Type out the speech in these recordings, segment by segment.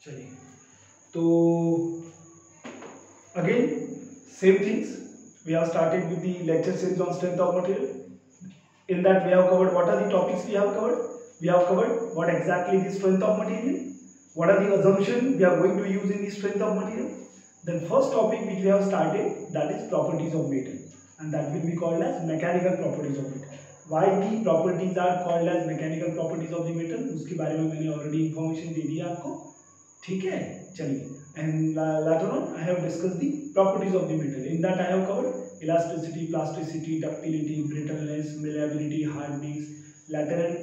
चलिए, तो again same things. We have started with the lecture series on strength of material. In that we have covered what are the topics we have covered. We have covered what exactly is strength of material, what are the assumptions we are going to use in the strength of material. Then first topic which we have started, that is properties of metal, and that will be called as mechanical properties of metal. Why the properties are called as mechanical properties of the metal, उसके बारे में मैंने already information दे दी आपको, ठीक है. चलिए, and later on I have discussed the properties of the metal. In that I have covered elasticity, plasticity, ductility, brittleness, malleability, hardness. Later on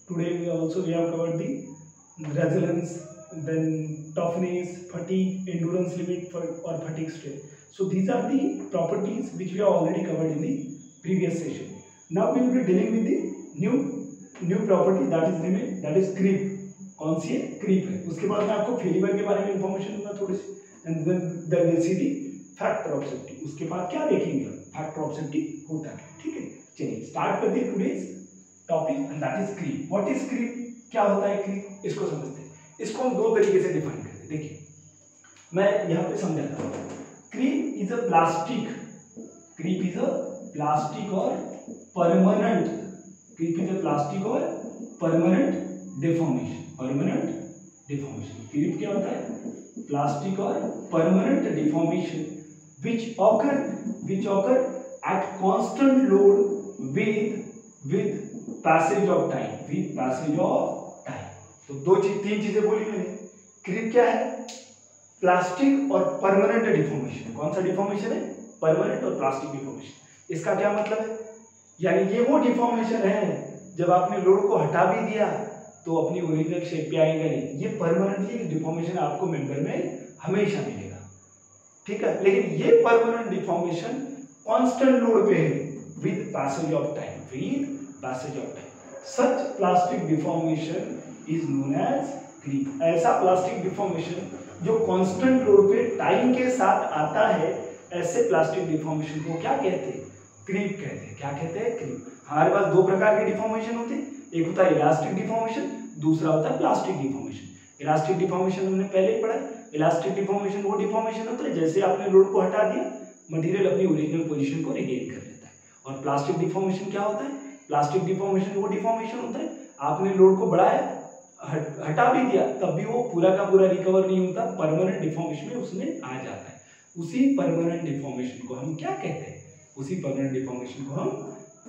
today we have covered the resilience, then toughness, fatigue, endurance limit or fatigue strength. So these are the properties which we have already covered in the previous session. Now we will be dealing with the new property that is creep. कौन सी है? Creep है. उसके बाद मैं आपको failure के बारे में इंफॉर्मेशन दूंगा थोड़ी सी, and then will see the factor of safety. उसके बाद क्या देखेंगे? फैक्टर ऑफ सेफ्टी होता है. ठीक है, चलिए स्टार्ट करते हैं today's topic, and that is creep. What is creep? क्या होता है क्रीप? इसको समझते हैं. इसको हम दो तरीके से डिफाइन करते हैं. देखिए, मैं यहाँ पे समझाता हूँ. Creep is a plastic. Creep is a plastic और permanent. Creep is a plastic और permanent deformation. Permanent deformation. Creep क्या होता है? प्लास्टिक और permanent deformation which occur at constant load with passage of time. With passage of time. तो तीन चीजें बोली मैंने. क्रीप क्या है? प्लास्टिक और परमानेंट डिफॉर्मेशन. कौन सा डिफॉर्मेशन है? परमानेंट और प्लास्टिक डिफॉर्मेशन. इसका क्या मतलब है? यानी ये वो डिफॉर्मेशन है जब आपने लोड को हटा भी दिया तो अपनी ओरिजिनल शेप पे आएगा नहीं. ये परमानेंटली डिफॉर्मेशन आपको मेंबर में हमेशा मिलेगा. ठीक है, लेकिन ये परमानेंट डिफॉर्मेशन कांस्टेंट लोड पे है with passage of time. With passage of time such plastic deformation is known as creep. ऐसा प्लास्टिक डिफॉर्मेशन जो कांस्टेंट लोड पे टाइम के साथ आता है, ऐसे प्लास्टिक डिफॉर्मेशन को क्या कहते हैं? क्रीप कहते हैं. क्या कहते हैं? क्रीप. हमारे पास दो प्रकार के डिफॉर्मेशन होते हैं. एक होता है इलास्टिक डिफॉर्मेशन, दूसरा होता है प्लास्टिक डिफॉर्मेशन. इलास्टिक डिफॉर्मेशन हमने पहले ही पढ़ा है. इलास्टिक डिफॉर्मेशन वो डिफॉर्मेशन होता है जैसे आपने लोड को हटा दिया, मटेरियल अपनी ओरिजिनल पोजीशन को रिगेन कर लेता है. और प्लास्टिक डिफॉर्मेशन क्या होता है? प्लास्टिक डिफॉर्मेशन वो डिफॉर्मेशन होता है आपने लोड को बढ़ाया, हटा भी दिया, तब भी वो पूरा का पूरा रिकवर नहीं होता, परमानेंट डिफॉर्मेशन में उसमें आ जाता है. उसी परमानेंट डिफॉर्मेशन को हम क्या कहते हैं? उसी परमानेंट डिफॉर्मेशन को हम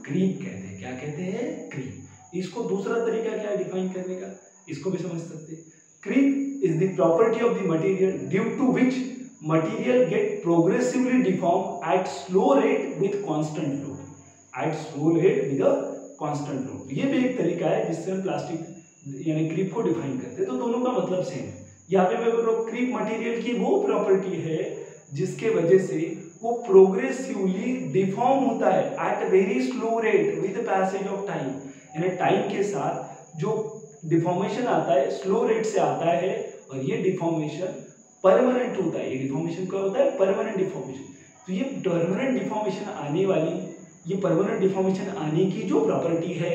क्रीप कहते हैं. क्या कहते हैं? क्रीप. इसको दूसरा तरीका क्या है डिफाइन करने का, इसको भी समझ सकते हैं. Creep is the property of the material due to which material get progressively deform at slow rate with constant load. At slow rate with a constant load. ये भी एक तरीका है जिससे हम प्लास्टिक यानी क्रीप को डिफाइन करते हैं. तो दोनों का मतलब सेम है. यहाँ पे मैं बोल रहा हूँ क्रीप मटेरियल की वो प्रॉपर्टी है जिसके वजह से वो प्रोग्रेसिवली डिफॉर्म होता है at very slow rate with passage of time. यानी टाइम के साथ जो डिफॉर्मेशन आता है स्लो रेट से आता है, और ये डिफॉर्मेशन परमानेंट होता है. ये डिफॉर्मेशन क्या होता है? Permanent deformation. तो ये परमानेंट डिफॉर्मेशन आने वाली, ये परमानेंट डिफॉर्मेशन आने की जो प्रॉपर्टी है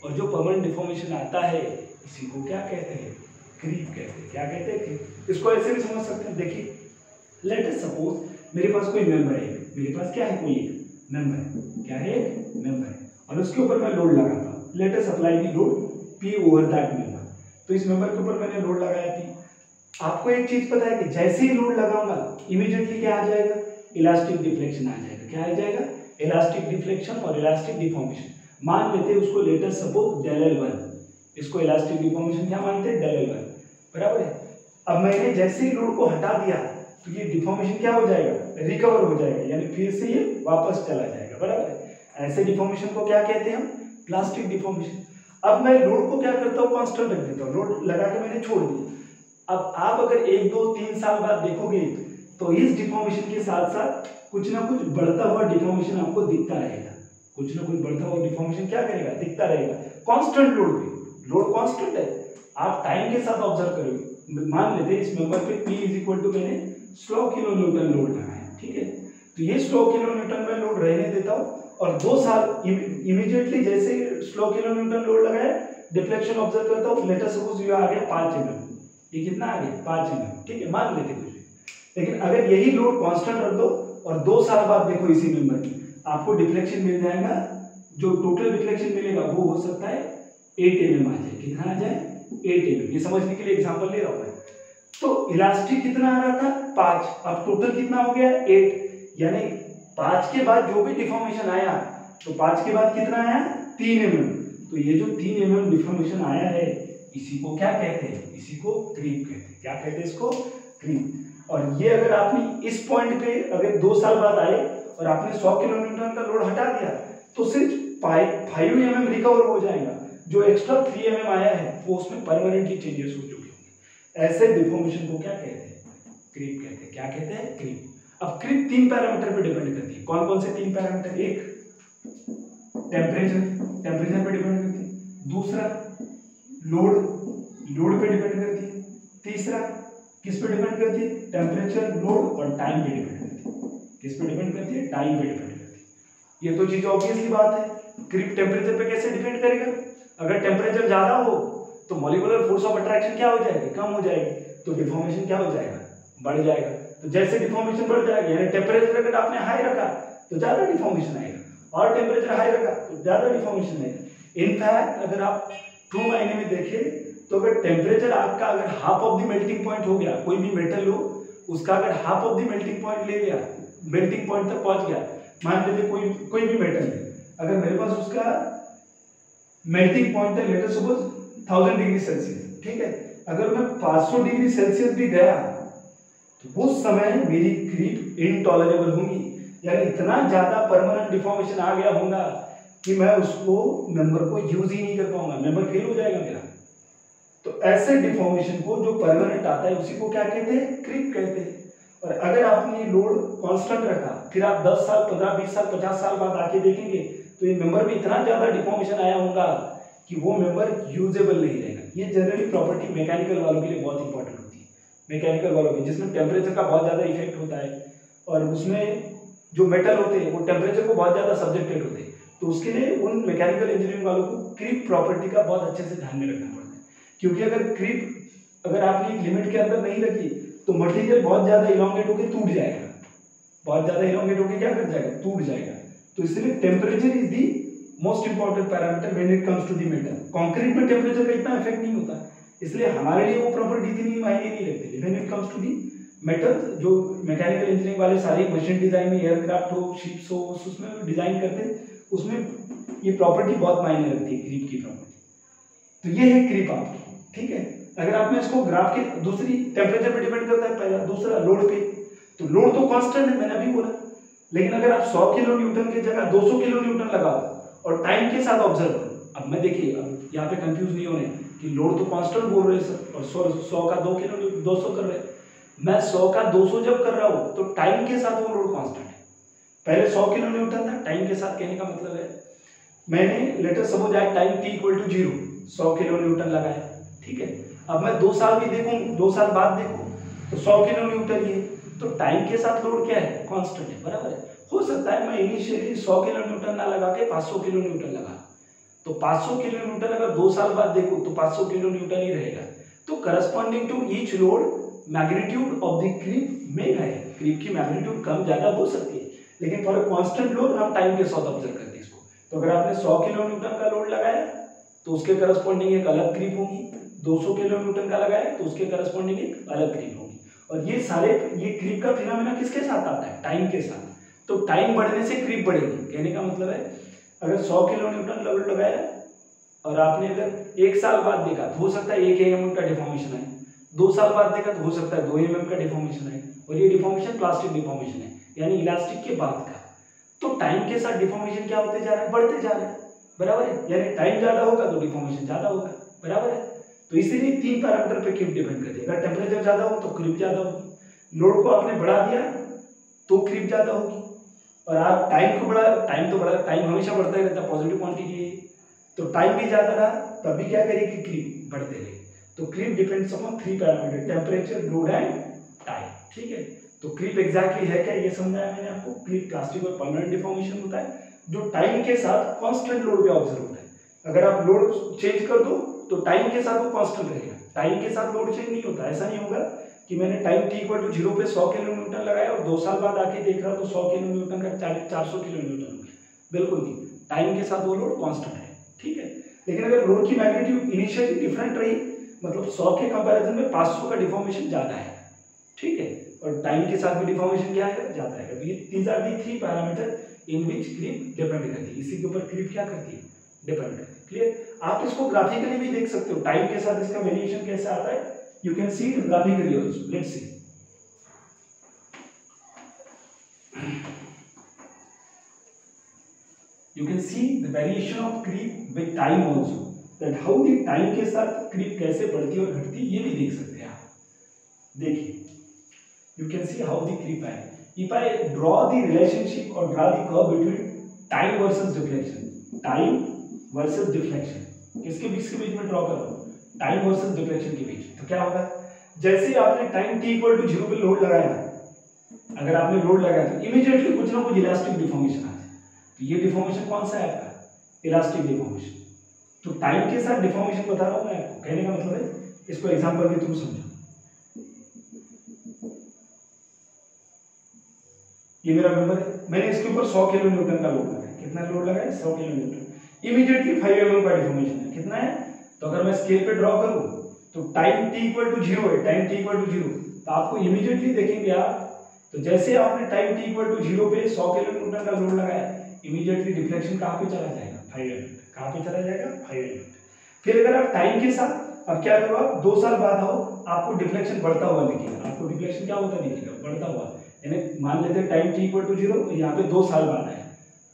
और जो परमानेंट डिफॉर्मेशन आता है, इसी को क्या कहते हैं? क्रीप कहते हैं. क्या कहते हैं? क्रीप. इसको ऐसे भी समझ सकते हैं. देखिए, लेट अस सपोज मेरे पास कोई मेंबर है. मेरे पास क्या है? कोई एक मेंबर है. क्या है? एक मेंबर है, और उसके ऊपर मैं लोड लगाता हूँ. Let us apply the load P over that member. तो इस मेंबर के ऊपर मैंने लोड लगाया P. आपको एक चीज पता है कि जैसे ही लोड लगाऊंगा इमीडिएटली क्या आ जाएगा? इलास्टिक डिफ्लेक्शन आ जाएगा. क्या आ जाएगा? इलास्टिक डिफ्लेक्शन और इलास्टिक डिफॉर्मेशन. मान लेते हैं उसको let us suppose del L1. इसको इलास्टिक डिफॉर्मेशन क्या मानते हैं? Del L1. बराबर है. अब मैंने जैसे ही लोड को हटा दिया तो ये डिफॉर्मेशन क्या हो जाएगा? रिकवर हो जाएगा, यानी फिर से ये वापस चला जाएगा. बराबर है. ऐसे डिफॉर्मेशन को क्या कहते हैं हम? Plastic deformation. अब मैं लोड को क्या करता हूँ? कांस्टेंट रख देता हूँ. लोड लगा के मैंने छोड़ दिया. अब आप अगर 1, 2, 3 साल बाद देखोगे तो इस डिफॉर्मेशन के साथ साथ कुछ ना कुछ बढ़ता हुआ डिफॉर्मेशन आपको दिखता रहेगा. कुछ ना कुछ बढ़ता हुआ डिफॉर्मेशन क्या करेगा? दिखता रहेगा. कांस्टेंट लोड पे, लोड कांस्टेंट है, आप टाइम के साथ ऑब्जर्व करोगे. मान लेते हैं इस मेंबर पे P इज इक्वल टू मैंने 100 किलो न्यूटन लोड लगाया. ठीक है, तो ये 100 किलो न्यूटन में लोड रहने देता हूँ, और 2 साल इमीडिएटली जैसे 100 किलो न्यूटन लोड लगाया डिफ्लेक्शन ऑब्जर्व करता हूँ. लेट अस सपोज ये आ गया 5 mm. ये कितना आ गया 5 mm, ठीक है, मान लेते कुछ भी। लेकिन अगर यही लोड कांस्टेंट रख दो और 2 साल बाद देखो इसी मेंबर की, आपको डिफ्लेक्शन मिल जाएगा, जो टोटल डिफ्लेक्शन मिलेगा वो हो सकता है 8 mm आ जाए। कितना आ जाए 8 mm। ये समझने के लिए एग्जांपल ले रहा हूं मैं। तो इलास्टिक कितना आ रहा था 5, अब टोटल कितना हो गया 8, यानी 5 के बाद जो भी डिफॉर्मेशन आया, तो 5 के बाद कितना आया 3 mm। तो ये जो 3 mm डिफॉर्मेशन आया है इसी को क्या कहते हैं, इसी को क्रीप कहते हैं। क्या कहते हैं इसको, क्रीप। और ये अगर आपने इस पॉइंट पे अगर 2 साल बाद आए और आपने 100 किलोन्यूटन का लोड हटा दिया तो सिर्फ 5 mm रिकवर हो जाएगा, जो एक्स्ट्रा 3 mm आया है वो उसमें परमानेंटली चेंजेस हो चुके होंगे। ऐसे डिफॉर्मेशन को क्या कहते हैं, क्रीप कहते हैं। क्या कहते हैं, क्रीप। अब क्रीप 3 पैरामीटर पे डिपेंड करती है। कौन कौन से 3 पैरामीटर, एक टेम्परेचर पे डिपेंड करती है, दूसरा लोड पे डिपेंड करती है, तीसरा किस पे डिपेंड करती है, टेम्परेचर, लोड और टाइम पे डिपेंड करती है। किस पे डिपेंड करती है, टाइम पे डिपेंड करती है। ये तो चीज ऑब्वियसली बात है। क्रीप टेम्परेचर पे कैसे डिपेंड करेगा, अगर टेम्परेचर ज्यादा हो तो मॉलिक्यूलर फोर्स ऑफ अट्रैक्शन क्या हो जाएगी, कम हो जाएगी, तो डिफॉर्मेशन क्या हो जाएगा, बढ़ जाएगा। तो जैसे डिफॉर्मेशन बढ़ जाएगा, यानी टेम्परेचर अगर आपने हाई रखा तो ज्यादा डिफॉर्मेशन आएगा, और टेम्परेचर हाई रखा तो ज्यादा डिफॉर्मेशन आएगा। इनफैक्ट अगर आप 2 महीने में देखें तो अगर टेम्परेचर आपका अगर half of the melting point हो गया, कोई भी मेटल हो उसका अगर half of the melting point ले गया, मेल्टिंग पॉइंट तक पहुंच गया, मान लीजिए कोई भी मेटल है, अगर मेरे पास उसका मेल्टिंग पॉइंट है let us suppose 1000 degree Celsius, ठीक है, अगर मैं 500 डिग्री सेल्सियस भी गया तो उस समय मेरी क्रीप इनटॉलरेबल होगी, यानी इतना ज्यादा परमानेंट डिफॉर्मेशन आ गया होगा कि मैं उसको मेंबर को यूज ही नहीं कर पाऊंगा, मेंबर फेल हो जाएगा मेरा। तो ऐसे डिफॉर्मेशन को जो परमानेंट आता है उसी को क्या कहते हैं, क्रीप कहते हैं। और अगर आपने लोड कांस्टेंट रखा, फिर आप 10 साल 15 20 साल 50 साल बाद आके देखेंगे तो ये मेंबर में इतना ज्यादा डिफॉर्मेशन आया होगा कि वो मेंबर यूजेबल नहीं रहेगा। ये जनरली प्रॉपर्टी मैकेनिकल वालों के लिए बहुत इंपॉर्टेंट होती है, मैकेनिकल वालों की, जिसमें टेम्परेचर का बहुत ज्यादा इफेक्ट होता है और उसमें जो मेटल होते हैं वो टेम्परेचर को बहुत ज्यादा सब्जेक्टेड होते हैं। तो उसके लिए उन मैकेनिकल इंजीनियरिंग वालों को क्रीप प्रॉपर्टी का बहुत अच्छे से ध्यान में रखना पड़ता है, क्योंकि अगर क्रीप अगर आपने एक लिमिट के अंदर नहीं रखी तो मटेरियल बहुत ज्यादा इलोंगेट होकर टूट जाएगा, बहुत ज्यादा इलोंगेट होकर क्या कर जाएगा, टूट जाएगा। तो इसलिए temperature is the most important parameter when it comes to the metal. Concrete में टेम्परेचर का इतना इफेक्ट नहीं होता, इसलिए हमारे लिए वो प्रॉपर्टी इतनी मायने नहीं रखती। When it comes to the metal, जो मैकेनिकल इंजीनियरिंग वाले सारी मशीन डिजाइन में, एयरक्राफ्ट हो, शिप्स हो, उसमें डिजाइन करते हैं, उसमें ये प्रॉपर्टी बहुत मायने रखती है, क्रीप की प्रॉपर्टी। तो ये है क्रीप आपकी, ठीक है। अगर आपने इसको ग्राफ के, दूसरी टेम्परेचर पे डिपेंड करता है पहला, दूसरा लोड पे। तो लोड तो कांस्टेंट है, मैंने अभी बोला, लेकिन अगर आप 100 किलो न्यूटन की जगह 200 किलो न्यूटन लगाओ और टाइम के साथ ऑब्जर्व करो। अब मैं देखिए, अब यहाँ पे कंफ्यूज नहीं होने कि लोड तो कांस्टेंट बोल रहे सर और 100 का 2 किलो 200 कर रहे, मैं 100 का 200 जब कर रहा हूँ तो टाइम के साथ वो लोड कांस्टेंट है। पहले 100 किलो न्यूटन था, टाइम के साथ कहने का मतलब है मैंने लेटर सपोज आए टाइम t = 0, 100 किलो न्यूटन लगाया, ठीक है। अब मैं 2 साल भी देखूं, 2 साल बाद देखूं तो 100 किलो न्यूटन ही है, तो टाइम के साथ लोड क्या है, कांस्टेंट है, बराबर है। हो सकता है मैं इनिशियली 100 किलो न्यूटन ना लगा के 500 किलो न्यूटन लगा, तो 500 किलो न्यूटन अगर 2 साल बाद देखूं तो 500 किलो न्यूटन ही रहेगा। तो corresponding to each load magnitude of the creep में है, क्रीप की मैग्नीट्यूड कम ज्यादा हो सकती है, लेकिन फॉर अ कांस्टेंट लोड हम टाइम के साथ ऑब्जर्व करते हैं इसको। तो अगर आपने 100 किलो न्यूटन का लोड लगाया तो उसके करस्पॉन्डिंग एक अलग क्रीप होगी, 200 किलो न्यूटन का लगाया तो उसके करस्पॉन्डिंग एक अलग क्रीप होगी। और ये सारे, ये क्रीप का फिनोमेना किसके साथ आता है, टाइम के साथ। तो टाइम बढ़ने से क्रीप बढ़ेगी, कहने का मतलब है अगर 100 किलो न्यूटन लोड लगाया और आपने अगर 1 साल बाद देखा तो हो सकता है 1 mm का डिफॉर्मेशन है, 2 साल बाद देखा तो हो सकता है 2 mm का डिफॉर्मेशन है, और ये डिफॉर्मेशन प्लास्टिक डिफॉर्मेशन है, यानी इलास्टिक के बाद का। तो टाइम के साथ डिफॉर्मेशन क्या होते जा रहा है, बढ़ते जा रहा है, बराबर है। यानी टाइम ज्यादा होगा तो डिफॉर्मेशन ज्यादा होगा, बराबर है। तो इसीलिए 3 पैरामीटर पे क्रीप डिपेंड करती है। अगर टेम्परेचर ज्यादा हो तो क्रीप ज्यादा होगी, लोड को आपने बढ़ा दिया तो क्रीप ज्यादा होगी, और आप टाइम को बढ़ा, टाइम हमेशा बढ़ता ही रहता है, पॉजिटिव क्वांटिटी है, तो टाइम भी ज्यादा रहा तब भी क्या करेगी, क्रीप बढ़ते रहे। तो creep depends upon 3 parameter, temperature, load and time, ठीक है। तो क्रीप एग्जैक्टली है क्या, ये समझाया मैंने आपको। क्रीप प्लास्टिक और परमानेंट डिफॉर्मेशन होता है जो टाइम के साथ कांस्टेंट लोड पे ऑब्जर्व होता है। अगर आप लोड चेंज कर दो तो टाइम के साथ वो कांस्टेंट रहेगा, टाइम के साथ लोड चेंज नहीं होता। ऐसा नहीं होगा कि मैंने टाइम t इक्वल टू 0 पे 100 किलो न्यूटन लगाया और 2 साल बाद आके देख रहा तो 100 किलो न्यूटन का 400 किलो न्यूटन हो गया। बिल्कुल नहीं, टाइम के साथ वो लोड कांस्टेंट है, ठीक है। लेकिन अगर लोड की मैग्नीट्यूड इनिशियली डिफरेंट रही, मतलब 100 के कंपैरिजन में 500 का डिफॉर्मेशन ज्यादा है, ठीक है, और टाइम के साथ भी डिफॉर्मेशन क्या है, ज्यादा है। तो ये these are the 3 parameter in which creep depend करती है, इसी के ऊपर क्रीप क्या करती है, डिपेंड करती है। क्लियर? आप इसको ग्राफिकली भी देख सकते हो, टाइम के साथ इसका वेरिएशन कैसे आता है, you can see it graphically also. Let's see. You can see the variation of creep with time also. That how the time के साथ creep कैसे बढ़ती और घटती, ये भी देख सकते हैं आप। देखिए, you can see how the creep है। If I draw the relationship or draw the curve between time versus deflection, time versus deflection, किसके बीच में ड्रॉ कर रहा हूँ, टाइम वर्सेस डिफ्लेक्शन के बीच, तो क्या होगा, जैसे आपने टाइम t इक्वल टू 0 पे लोड लगाया, अगर आपने लोड लगाया तो इमीडिएटली कुछ ना कुछ इलास्टिक डिफॉर्मेशन आ जाए। तो ये डिफॉर्मेशन कौन सा है आपका, इलास्टिक डिफॉर्मेशन। तो टाइम के साथ डिफॉर्मेशन बता रहा हूं मैं आपको, कहने का मतलब है, इसको एग्जांपल के थ्रू समझो। ये मेरा मेंबर है, मैंने इसके ऊपर 100 किलो न्यूटन का लोड लगाया, कितना लोड लगाया, 100 किलो न्यूटन, इमीडिएटली 5 mm का डिफॉर्मेशन है, कितना है, तो अगर मैं स्केल पे ड्रॉ करूं तो टाइम t इक्वल टू 0 है, टाइम t इक्वल टू 0, तो आपको इमीडिएटली देखेंगे आप, तो जैसे आपने टाइम t इक्वल टू 0 पे 100 किलो न्यूटन का लोड लगाया, इमीडिएटली डिफ्लेक्शन कहां पे चला जाएगा, 5 mm, कहां पे चला जाएगा, 5 mm। फिर अगर आप टाइम के साथ अब क्या करो, आप 2 साल बाद आओ, आपको डिफ्लेक्शन बढ़ता हुआ दिखेगा, आपको डिफ्लेक्शन क्या होता दिखेगा, बढ़ता हुआ, यानी मान लेते हैं टाइम t इक्वल टू 0, यहाँ पे 2 साल बाद आया,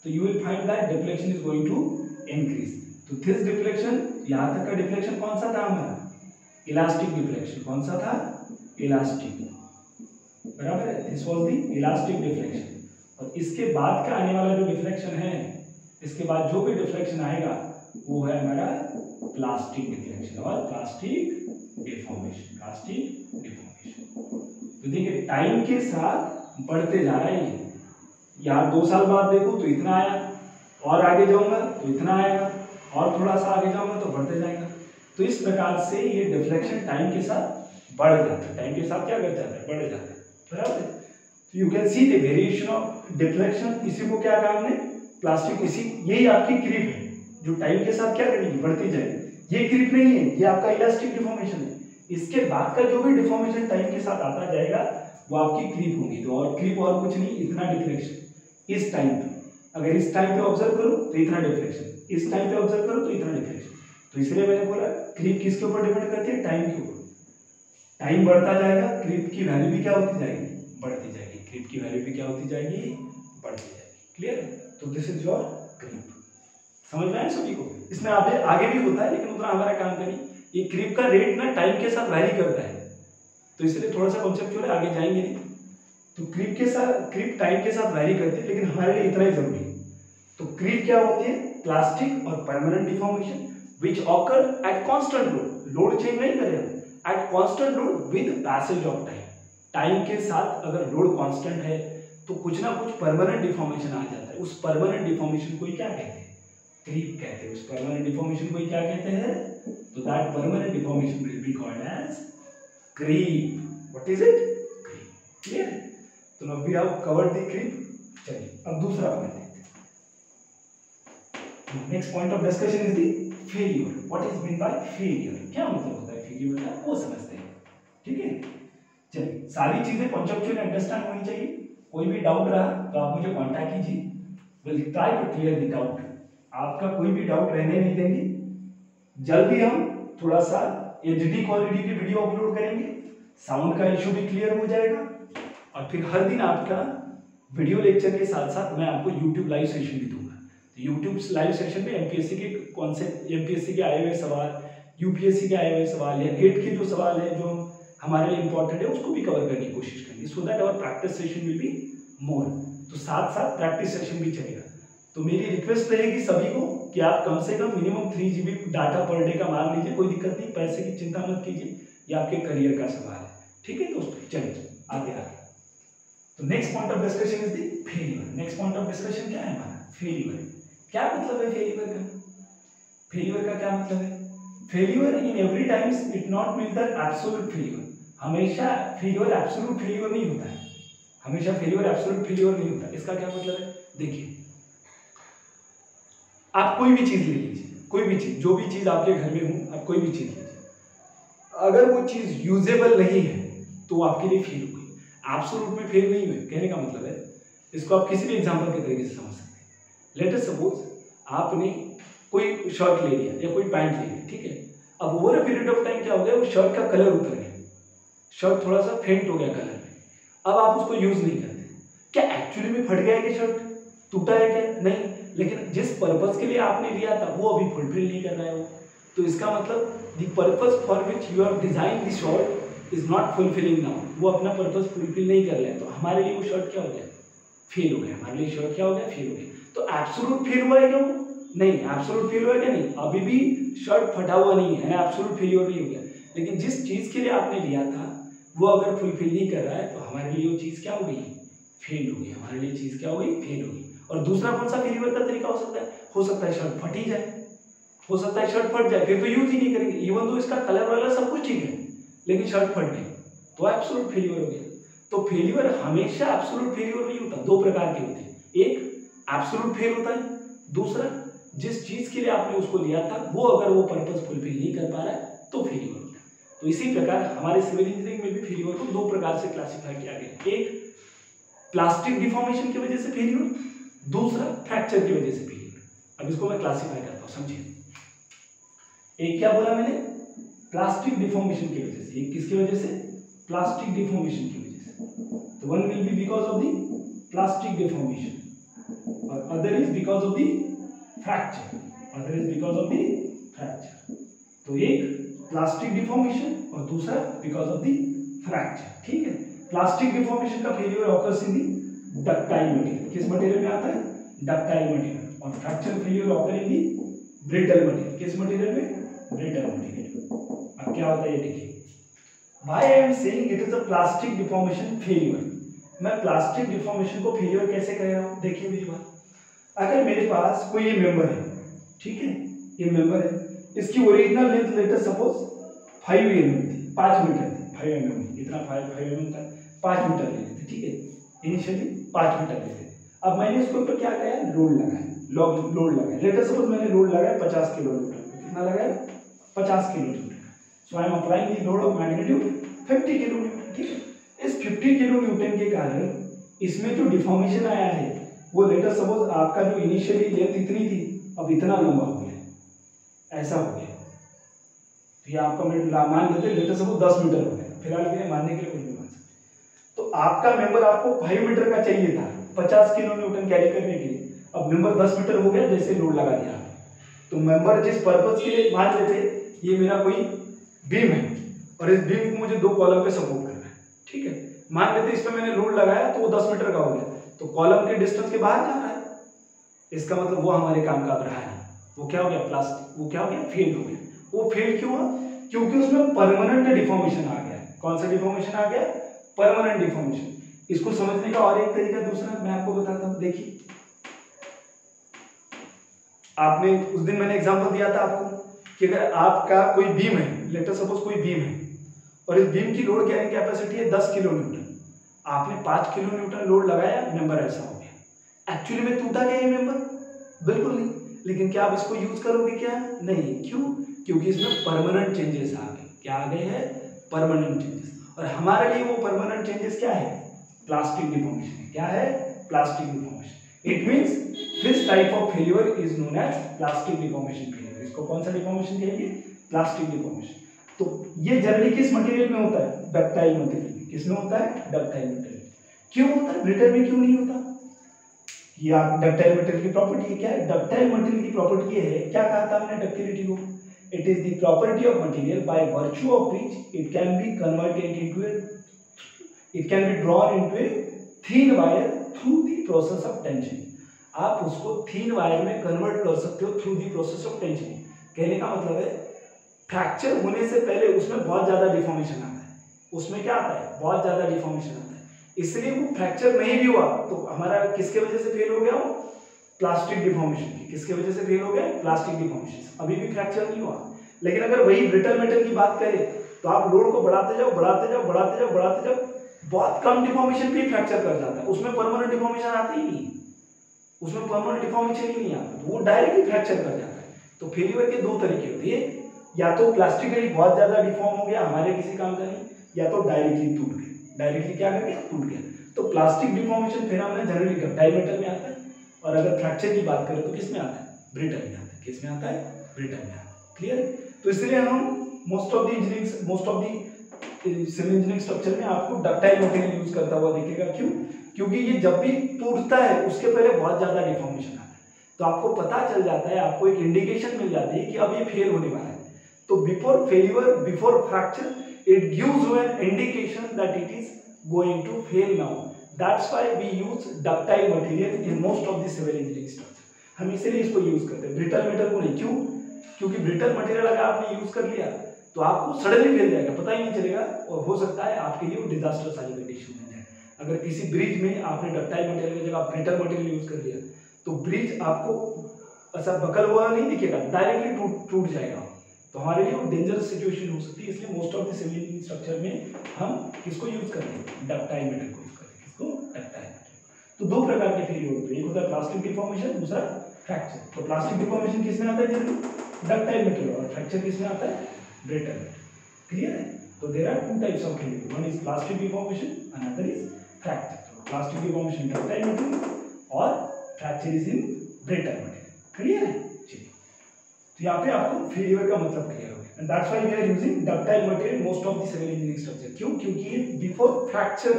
तो you will find that deflection is going to increase. तो दिस डिफ्लेक्शन, यहां तक का डिफ्लेक्शन कौन सा था हमारा, इलास्टिक डिफ्लेक्शन, कौन सा था, इलास्टिक, बराबर है, this was the elastic deflection. और इसके बाद का आने वाला जो डिफ्लेक्शन है, इसके बाद जो भी डिफ्लेक्शन आएगा वो है हमारा प्लास्टिक डिफ्लेक्शन और प्लास्टिक डिफॉर्मेशन, प्लास्टिक डिफॉर्मेशन। तो देखिए टाइम के साथ बढ़ते जा रहा है ये, यार 2 साल बाद देखो तो इतना आया, और आगे जाऊंगा तो इतना आएगा, और थोड़ा सा आगे जाऊंगा तो बढ़ते जाएगा। तो इस प्रकार से ये डिफ्लेक्शन टाइम के साथ बढ़ जाता है, टाइम के साथ क्या कर जाता है, बढ़ जाता है, बराबर। तो you can see the variation of deflection, इसी को क्या कहा हमने, प्लास्टिक, इसी, यही आपकी क्रीप है जो टाइम के साथ क्या करेगी, बढ़ती जाएगी। ये क्रीप नहीं है, ये आपका इलास्टिक डिफॉर्मेशन है। इसके बाद का जो भी डिफॉर्मेशन टाइम के साथ आता जाएगा वो आपकी क्रीप होगी। तो और क्रीप और कुछ नहीं, इतना डिफ्लेक्शन इस टाइम पे, अगर इस टाइम पे ऑब्जर्व करो तो इतना डिफ्लेक्शन, इस टाइम पे ऑब्जर्व करो तो इतना डिफ्लेक्शन। तो इसलिए मैंने बोला क्रीप किसके ऊपर डिपेंड करती है, टाइम के ऊपर। टाइम बढ़ता जाएगा, क्रीप की वैल्यू भी क्या होती जाएगी, बढ़ती जाएगी, क्रीप की वैल्यू भी क्या होती जाएगी, बढ़ती जाएगी। क्लियर है? तो दिस इज योर क्रीप। समझ में आया सभी को? इसमें आगे भी होता है लेकिन उतना हमारा काम का नहीं। ये क्रीप का रेट ना टाइम के साथ वैरी करता है, तो इसलिए थोड़ा सा कॉन्सेप्चुअल है, आगे जाएंगे नहीं। तो क्रीप टाइम के साथ वैरी करती है, लेकिन हमारे लिए इतना ही जरूरी है। तो क्रीप क्या होती है, प्लास्टिक और permanent deformation which occur at constant load, load change नहीं करेगा, at constant load with passage of time, time के साथ अगर लोड कांस्टेंट है तो कुछ ना कुछ परमानेंट डिफॉर्मेशन आ जाता है। उस परमानेंट डिफॉर्मेशन को ही क्या कहते हैं, क्रीप कहते हैं। उस परमानेंट डिफॉर्मेशन को ही क्या कहते हैं, तो that permanent deformation will be called as creep. What is it, creep. Clear है? तो now we have covered the creep. चलिए अब दूसरा पॉइंट देखते हैं। Next point of discussion is the failure. What is mean by failure, क्या मतलब होता है फेलियर का, वो समझते हैं। ठीक है, चलिए सारी चीजें कॉन्सेप्चुअली अंडरस्टैंड होनी चाहिए। कोई भी डाउट रहा तो आप मुझे कांटेक्ट कीजिए, will try to clear the doubt. आपका कोई भी डाउट रहने नहीं देंगे। जल्दी हम थोड़ा सा एचडी क्वालिटी की वीडियो अपलोड करेंगे, साउंड का इशू भी क्लियर हो जाएगा, और फिर हर दिन आपका वीडियो लेक्चर के साथ साथ मैं आपको यूट्यूब लाइव सेशन भी दूंगा। तो यूट्यूब लाइव सेशन में एमपीएससी के कॉन्सेप्ट, एमपीएससी के आए हुए सवाल, यूपीएससी के आए हुए सवाल या गेट के जो सवाल है जो हमारे लिए इंपॉर्टेंट है उसको भी कवर करने की कोशिश करेंगे, so that our practice session will be more. तो साथ साथ प्रैक्टिस सेशन भी चलेगा। तो मेरी रिक्वेस्ट रहेगी सभी को कि आप कम से कम minimum 3 GB data per day का मान लीजिए, कोई दिक्कत नहीं, पैसे की चिंता मत कीजिए, ये आपके करियर का सवाल है। ठीक है दोस्तों, चलिए आगे आगे। तो next point of discussion is the failure. Next point of discussion क्या है हमारा, फेलियर। क्या मतलब है फेलियर का, फेलियर का क्या मतलब है? Failure in every times it not mean that absolute failure. हमेशा फेल्यूर एब्सोल्यूट फेल्यूर नहीं होता है, हमेशा फेल्यूर एब्सोल्यूट फेल्यूर नहीं होता। इसका क्या मतलब है, देखिए आप कोई भी चीज ले लीजिए, कोई भी चीज, जो भी चीज आपके घर में हो, आप कोई भी चीज लीजिए, अगर वो चीज यूजेबल नहीं है तो आपके लिए फेल हुई, एब्सोल्यूट में फेल नहीं हुए। कहने का मतलब है, इसको आप किसी भी एग्जांपल के तरीके से समझ सकते हैं। लेट अस सपोज आपने कोई शर्ट ले लिया या कोई पैंट ले लिया, ठीक है। अब over a period of time क्या हो गया, वो शर्ट का कलर उतर गया, शर्ट थोड़ा सा फेंट हो गया कलर में, अब आप उसको यूज नहीं करते। क्या एक्चुअली में फट गया है कि शर्ट टूटा है क्या, नहीं, लेकिन जिस पर्पस के लिए आपने लिया था वो अभी फुलफिल नहीं कर रहा है वो। तो इसका मतलब the purpose for which you have design the shirt is not fulfilling now, वो अपना पर्पस फुलफिल नहीं कर रहा है। तो हमारे लिए वो शर्ट क्या हो गया, फेल हो गया, हमारे लिए शर्ट क्या हो गया, फेल हो गया। तो एब्सोल्यूट फेल हुआ है क्या, नहीं, एब्सोल्यूट फेल हुआ है क्या, नहीं, अभी भी शर्ट फटा हुआ नहीं है, एब्सोल्यूट फेलियर नहीं हो गया। लेकिन जिस चीज के लिए आपने लिया था वो अगर फुलफिल नहीं कर रहा है तो हमारे लिए वो चीज क्या हो गई, फेल हो गई, हमारे लिए चीज क्या हो गई, फेल हो गई। और दूसरा कौन सा फेलियर का तरीका हो सकता है शर्ट फट ही जाए, हो सकता है शर्ट फट जाए, फिर तो यूज ही नहीं करेंगे, इवन तो इसका कलर वाला सब कुछ ठीक है, लेकिन शर्ट फट गई तो एब्सोल्यूट फेलियर हो गया। तो फेलियर हमेशा एब्सोल्यूट फेलियर नहीं होता, दो प्रकार के होते हैं, एक एब्सोल्यूट फेल होता है, दूसरा जिस चीज के लिए आपने उसको लिया था वो अगर वो पर्पस फुलफिल नहीं कर पा रहा है तो फेलियर होता है। तो इसी प्रकार हमारे सिविल इंजीनियरिंग में भी फेलियर को दो प्रकार से क्लासिफाई किया गया, एक प्लास्टिक डिफॉर्मेशन की वजह से फेलियर, दूसरा फ्रैक्चर की वजह से फेलियर। अब इसको मैं क्लासिफाई करता हूं, समझिए। एक क्या बोला मैंने, प्लास्टिक डिफॉर्मेशन की वजह से, एक किसकी वजह से, प्लास्टिक डिफॉर्मेशन की वजह से। तो one will be because of the plastic deformation और other is because of the fracture, other is because of the fracture. तो एक प्लास्टिक डिफॉर्मेशन और दूसरा बिकॉज ऑफ द फ्रैक्चर, ठीक है। प्लास्टिक डिफॉर्मेशन का failure occurs in the ductile material, किस material में आता है, डक्टाइल मटेरियल, और fracture failure occur in the brittle material, किस मटेरियल में, ब्रिटल मटेरियल। अब क्या होता है ये देखिए, why I am saying it is a plastic deformation failure. मैं प्लास्टिक डिफॉर्मेशन को फेलियर कैसे कह रहा हूं, देखिए मेरी बात, अगर मेरे पास कोई ये मेंबर है, ठीक है, ये मेंबर है, इसकी original length let us suppose 5 mm थी, 5 मीटर थी, 5 mm इतना 5 mm था, 5 मीटर ले लेते, ठीक है, इनिशियली 5 मीटर ले लेते। अब मैंने इसके ऊपर क्या किया, लोड लगाया, लोड लगाया, लेट अस सपोज मैंने लोड लगाया 50 किलो न्यूटन, कितना लगाया, 50 kilo Newton. So I am applying the load of magnitude 50 kilo Newton, ठीक है। इस 50 किलो न्यूटन के कारण इसमें जो डिफॉर्मेशन आया है वो लेट अस सपोज आपका जो इनिशियली लेंथ इतनी थी अब इतना लंबा हो गया, ऐसा हो गया। तो ये आपका मान लेते लेट अस सपोज 10 मीटर हो गया, फिलहाल के लिए मानने के लिए कुछ नहीं मान सकते। तो आपका मेंबर आपको 5 मीटर का चाहिए था 50 किलो न्यूटन कैरी करने के लिए, अब मेंबर 10 मीटर हो गया जैसे लोड लगा दिया। तो मेंबर जिस पर्पस के लिए, मान लेते ये मेरा कोई बीम है और इस बीम को मुझे 2 कॉलम पे सपोर्ट करना है, ठीक है, मान लेते इस पे मैंने लोड लगाया तो वो 10 मीटर का हो गया, तो कॉलम के डिस्टेंस के बाहर जा रहा है, इसका मतलब वो हमारे काम का रहा है, वो क्या हो गया, प्लास्टिक, वो क्या हो गया, फेल हो गया। वो फेल क्यों हुआ, क्योंकि उसमें परमानेंट डिफॉर्मेशन आ गया। कौन सा डिफॉर्मेशन आ गया, परमानेंट डिफॉर्मेशन। इसको समझने का और एक तरीका दूसरा मैं आपको बताता हूं, देखिए आपने उस दिन मैंने एग्जांपल दिया था आपको कि अगर आपका कोई बीम है, लेट अस सपोज कोई बीम है और इस बीम की लोड कैरिंग कैपेसिटी है 10 किलो न्यूटन, आपने 5 किलो न्यूटन लोड लगाया, मेंबर ऐसा हो गया। एक्चुअली में टूटा क्या ये मेंबर, बिल्कुल नहीं, लेकिन क्या आप इसको यूज करोगे, क्या नहीं, क्यों, क्योंकि इसमें परमानेंट चेंजेस आ गए। क्या आ गए हैं, परमानेंट चेंजेस। और हमारे लिए वो परमानेंट चेंजेस क्या है, प्लास्टिक डिफॉर्मेशन। क्या है, plastic deformation. It means this type of failure is known as plastic deformation failure. इसको कौन सा डिफॉर्मेशन कहेंगे, प्लास्टिक डिफॉर्मेशन। तो ये जनरली किस मटेरियल में होता है, डक्टाइल मटेरियल में। किसमें होता है, डक्टाइल मटेरियल। क्यों होता है, ब्रिटल में क्यों नहीं होता, ये आप डक्टाइल मटेरियल की प्रॉपर्टी है। क्या है, डक्टाइल मटेरियल की प्रॉपर्टी है, क्या कहा था हमने डक्टिलिटी को, it is the property of material by virtue of which it can be converted into it can be drawn into a thin wire through the process of tensioning. आप उसको thin wire में convert कर सकते हो through the process of tensioning. कहने का मतलब है फ्रैक्चर होने से पहले उसमें बहुत ज्यादा डिफॉर्मेशन आता है, उसमें क्या आता है, बहुत ज्यादा डिफॉर्मेशन आता है, इसलिए वो फ्रैक्चर नहीं भी हुआ तो हमारा किसके वजह से फेल हो गया, वो प्लास्टिक डिफॉर्मेशन की। किसके वजह से फेल हो गया, प्लास्टिक डिफॉर्मेशन। अभी भी फ्रैक्चर नहीं हुआ, लेकिन अगर वही ब्रिटल मेटल की बात करें तो आप लोड को बढ़ाते जाओ बढ़ाते जाओ बढ़ाते जाओ बढ़ाते जाओ, बहुत कम डिफॉर्मेशन पे फ्रैक्चर कर जाता है, उसमें परमानेंट डिफॉर्मेशन आती ही नहीं, उसमें परमानेंट डिफॉर्मेशन ही नहीं आता, वो डायरेक्टली फ्रैक्चर कर जाता है। तो फेल्यूर के दो तरीके होते हैं, या तो प्लास्टिकली बहुत ज्यादा डिफॉर्म हो गया हमारे किसी काम का नहीं, या तो डायरेक्टली टूट गया। डायरेक्टली क्या कर गया? टूट गया। तो plastic deformation phenomena generally ductile metal में आता है, और अगर फ्रैक्चर की बात करें तो किस में आता है? ब्रिटल में आता है। किस में आता है? ब्रिटल में आता है। क्लियर है? तो इसलिए हम most of the civil engineering structure में आपको डक्टाइल मटेरियल यूज करता हुआ दिखेगा। क्यों? क्योंकि ये जब भी टूटता है उसके पहले बहुत ज्यादा डिफॉर्मेशन आता है, तो आपको पता चल जाता है, आपको एक इंडिकेशन मिल जाती है कि अब ये फेल होने वाला है। तो before failure, before fracture, it gives you an indication that it is going to fail now. That's why we use ductile material in most of the civil engineering structure. हम इसीलिए इसको यूज करते हैं, brittle metal को नहीं। क्यों? क्योंकि brittle material अगर आपने यूज कर लिया तो आपको सडनली फेल जाएगा, पता ही नहीं चलेगा, और हो सकता है आपके लिए डिजास्टर सारी कंडीशन बन जाए। अगर किसी ब्रिज में आपने डक्टाइल मटेरियल की जगह ब्रिटल मटेरियल यूज कर लिया तो ब्रिज आपको ऐसा बकल हुआ नहीं दिखेगा, डायरेक्टली टूट जाएगा। तो हमारे लिए वो डेंजरस सिचुएशन हो सकती है। इसलिए most of the civil engineering structure में हम किसको यूज करते हैं? डक्टाइल मेटल को यूज करते हैं। किसको? Ductile metal. तो दो प्रकार के फेल्यूर होते हैं, एक होता है प्लास्टिक डिफॉर्मेशन, दूसरा फ्रैक्चर। तो प्लास्टिक डिफॉर्मेशन किसमें आता है? Generally ductile metal. और फ्रैक्चर किसमें आता है? Brittle metal. क्लियर है? तो there are two types of failure, one is plastic deformation, another is fracture. तो प्लास्टिक डिफॉर्मेशन डक्टाइल मेटल और fracture is in brittle metal. Clear है? तो यहाँ पे आपको फेल्यूर का मतलब क्लियर हो गया। And that's why we are using ductile material most of the civil engineering structure. क्यों? क्योंकि before fracture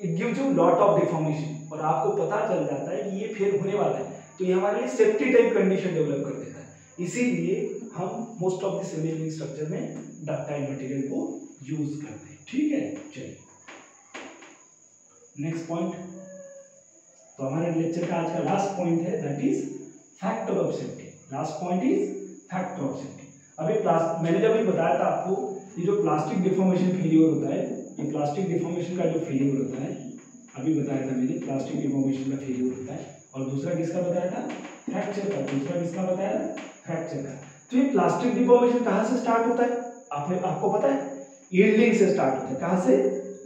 it gives you lot of deformation, और आपको पता चल जाता है कि ये फेल होने वाला है, तो ये हमारे लिए सेफ्टी टाइप कंडीशन डेवलप कर देता है। इसीलिए हम most of the civil engineering structure में डक्टाइल मटेरियल को यूज करते हैं। ठीक है? चलिए नेक्स्ट पॉइंट। तो हमारे लेक्चर का आज का लास्ट पॉइंट है, that is factor of safety. Last point is factor of safety. अभी मैंने जब भी बताया था आपको, ये जो प्लास्टिक डिफॉर्मेशन फेल्यूर होता है, ये प्लास्टिक डिफॉर्मेशन का जो फेल्यूर होता है, अभी बताया था मैंने, प्लास्टिक डिफॉर्मेशन का फेल्यूर होता है। और दूसरा किसका बताया था? फ्रैक्चर का। दूसरा किसका बताया था? फ्रैक्चर का। तो ये प्लास्टिक डिफॉर्मेशन कहाँ से स्टार्ट होता है? आपको पता है? यील्डिंग से स्टार्ट होता है। कहाँ से?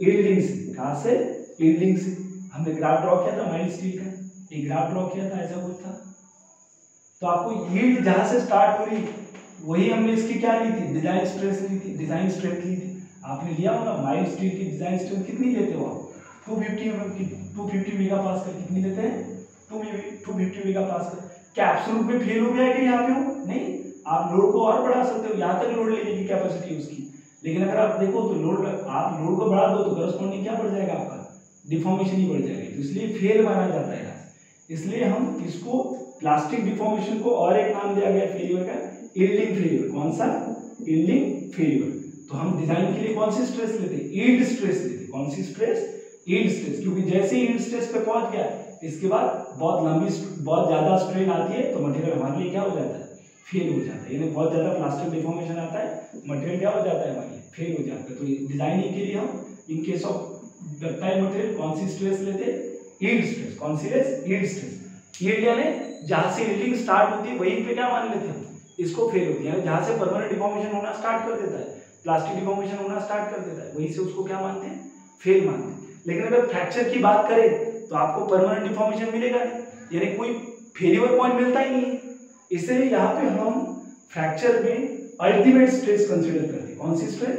यील्डिंग से। कहाँ से? यील्डिंग से। हमने ग्राफ ड्रॉ किया था माइल्ड स्टील का, एक ग्राफ ड्रॉ किया था, ऐसा कुछ था। तो आपको यील्ड जहां से स्टार्ट हो रही वही हमने इसकी क्या ली थी? डिजाइन स्ट्रेस ली थी, डिजाइन स्ट्रेंथ ली थी। आपने लिया होगा माइल्ड स्टील की डिजाइन स्ट्रेंथ कितनी लेते हो आप? 250 mm की, 250 मेगापास्कल। कितनी लेते हैं? 250 मेगापास्कल। क्या एब्सोल्यूट में फेल हो गया है कि यहाँ पे हो? नहीं, आप लोड को और बढ़ा सकते हो, यहाँ तक लोड लेने की कैपेसिटी उसकी। लेकिन अगर आप देखो तो आप लोड को बढ़ा दो तो करस्पॉन्डिंग क्या बढ़ जाएगा? आपका डिफॉर्मेशन ही बढ़ जाएगी। तो इसलिए फेल माना जाता है। इसलिए हम इसको प्लास्टिक डिफॉर्मेशन को और एक नाम दिया गया फेल्यूर का, यील्डिंग फेल्यूर। कौन सा? Yielding failure. तो हम डिजाइन के लिए कौन सी स्ट्रेस लेते हैं? यील्ड स्ट्रेस लेते हैं। कौन सी स्ट्रेस? Yield stress. क्योंकि जैसे ही यील्ड स्ट्रेस पे पहुंच गया इसके बाद बहुत ज्यादा स्ट्रेन आती है तो मटेरियल हमारे लिए क्या हो जाता है? फेल हो जाता है। यानी बहुत ज्यादा प्लास्टिक डिफॉर्मेशन आता है, मटेरियल क्या हो जाता है? हमारे लिए फेल हो जाता है। तो डिजाइनिंग के लिए हम in case of ductile material कौन सी स्ट्रेस लेते हैं? Yield stress. कौन सी स्ट्रेस? Yield stress. यील्ड यानी जहां से यील्डिंग स्टार्ट होती है वहीं पे क्या मान लेते हैं? इसको फेल होती है। यानी जहां से परमानेंट डिफॉर्मेशन होना स्टार्ट कर देता है, प्लास्टिक डिफॉर्मेशन होना स्टार्ट कर देता है, वहीं से उसको क्या मानते हैं? फेल मानते हैं। लेकिन अगर फ्रैक्चर की बात करें तो आपको परमानेंट डिफॉर्मेशन मिलेगा नहीं, यानी कोई फेल्यूर पॉइंट मिलता ही नहीं है। इसलिए यहाँ पे हम फ्रैक्चर में अल्टीमेट स्ट्रेस कंसीडर करते हैं। कौन सी स्ट्रेंथ?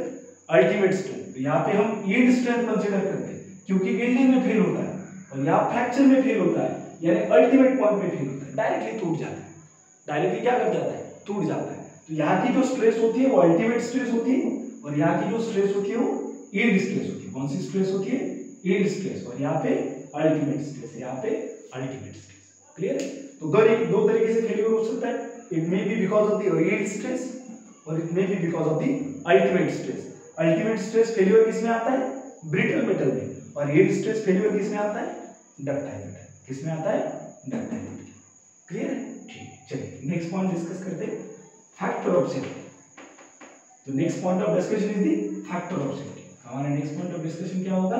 Ultimate strength. तो यहाँ पे हम यील्ड स्ट्रेंथ कंसीडर करते हैं, क्योंकि यील्डिंग में फेल होता है और यहाँ फ्रैक्चर में फेल होता है, यानी अल्टीमेट पॉइंट में फेल होता है, डायरेक्टली टूट जाता है। डायरेक्टली क्या कर जाता है? टूट जाता है। तो यहाँ की जो स्ट्रेस होती है वो अल्टीमेट स्ट्रेस होती है, और यहाँ की जो स्ट्रेस होती है वो यील्ड स्ट्रेस होती है। कौन सी स्ट्रेस होती है? Yield stress. और यहाँ पे अल्टीमेट स्ट्रेस, यहाँ पे अल्टीमेट स्ट्रेस। क्लियर है? तो दो तरीके से फेल्यूर हो सकता है। It may be because of the yield stress और it may be because of the ultimate stress. Ultimate stress failure किसमें आता है? ब्रिटल मेटल में। और यील्ड स्ट्रेस फेल्यूर किसमें आता है? Ductile metal. किसमें आता है? Ductile metal. क्लियर है? ठीक है, चलिए नेक्स्ट पॉइंट डिस्कस करते हैं, फैक्टर ऑफ सेफ्टी। तो next point of discussion is the factor of safety. हमारा नेक्स्ट पॉइंट ऑफ डिस्कशन क्या होगा?